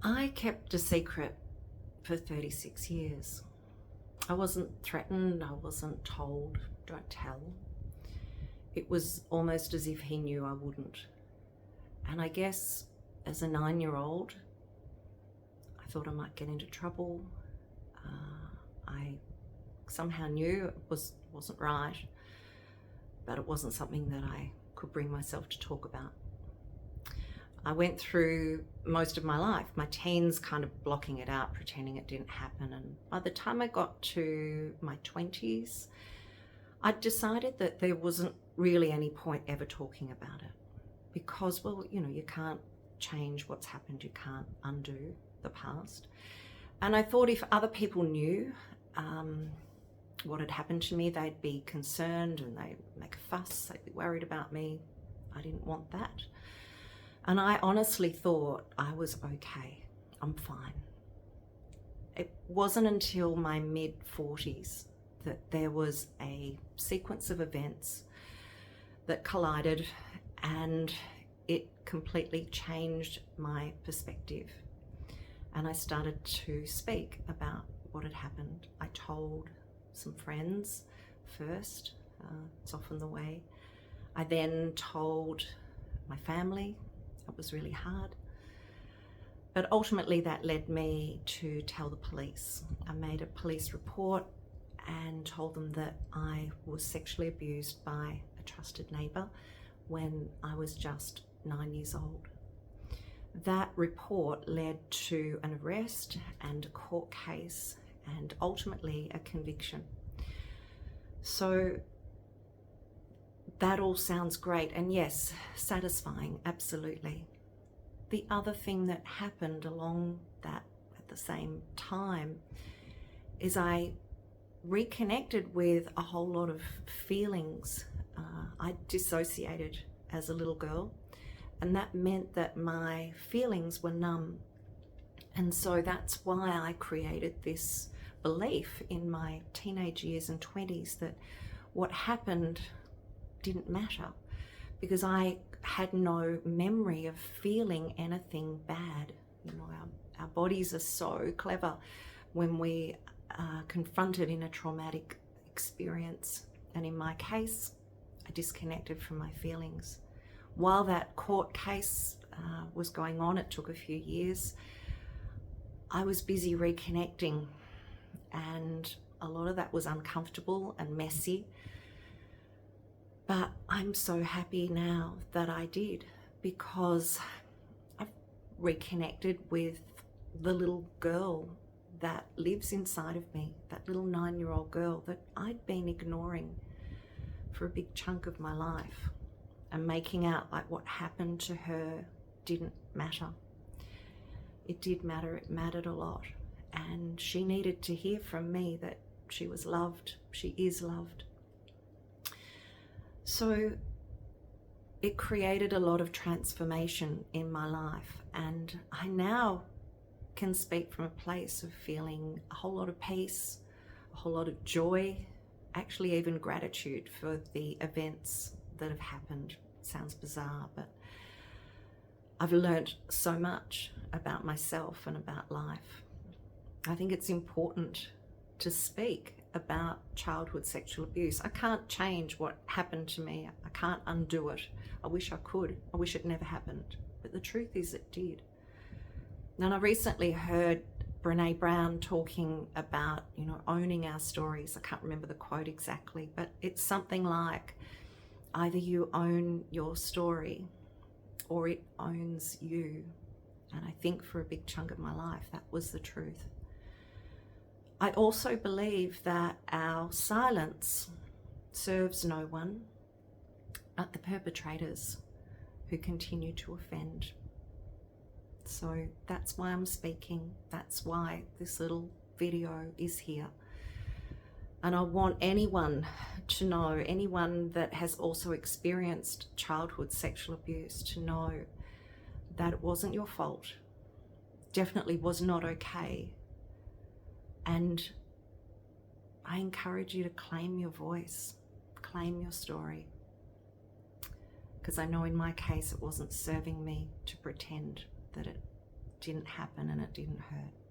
I kept a secret for 36 years. I wasn't threatened, I wasn't told, don't tell. It was almost as if he knew I wouldn't. And I guess as a 9-year-old, I thought I might get into trouble. I somehow knew it wasn't right, but it wasn't something that I could bring myself to talk about. I went through most of my life, my teens kind of blocking it out, pretending it didn't happen. And by the time I got to my 20s, I decided that there wasn't really any point ever talking about it because, well, you can't change what's happened. You can't undo the past. And I thought if other people knew what had happened to me, they'd be concerned and they'd make a fuss, they'd be worried about me. I didn't want that. And I honestly thought I was okay, I'm fine. It wasn't until my mid-40s that there was a sequence of events that collided and it completely changed my perspective. And I started to speak about what had happened. I told some friends first, it's often the way. I then told my family. It was really hard. But ultimately that led me to tell the police. I made a police report and told them that I was sexually abused by a trusted neighbour when I was just 9 years old. That report led to an arrest and a court case and ultimately a conviction. So that all sounds great, and yes, satisfying, absolutely. The other thing that happened along that at the same time is I reconnected with a whole lot of feelings. I dissociated as a little girl, and that meant that my feelings were numb. And so that's why I created this belief in my teenage years and 20s that what happened didn't matter, because I had no memory of feeling anything bad. Our bodies are so clever when we are confronted in a traumatic experience. And in my case, I disconnected from my feelings. While that court case was going on, it took a few years, I was busy reconnecting, and a lot of that was uncomfortable and messy. But I'm so happy now that I did, because I've reconnected with the little girl that lives inside of me, that little 9-year-old girl that I'd been ignoring for a big chunk of my life and making out like what happened to her didn't matter. It did matter, it mattered a lot. And she needed to hear from me that she was loved, she is loved. So it created a lot of transformation in my life, and I now can speak from a place of feeling a whole lot of peace, a whole lot of joy, actually even gratitude for the events that have happened. It sounds bizarre, but I've learned so much about myself and about life. I think it's important to speak about childhood sexual abuse. I can't change what happened to me. I can't undo it. I wish I could. I wish it never happened. But the truth is it did. And I recently heard Brene Brown talking about, owning our stories. I can't remember the quote exactly, but it's something like, either you own your story or it owns you. And I think for a big chunk of my life, that was the truth. I also believe that our silence serves no one but the perpetrators who continue to offend. So that's why I'm speaking. That's why this little video is here. And I want anyone to know, anyone that has also experienced childhood sexual abuse, to know that it wasn't your fault. Definitely was not okay. And I encourage you to claim your voice, claim your story. Because I know in my case it wasn't serving me to pretend that it didn't happen and it didn't hurt.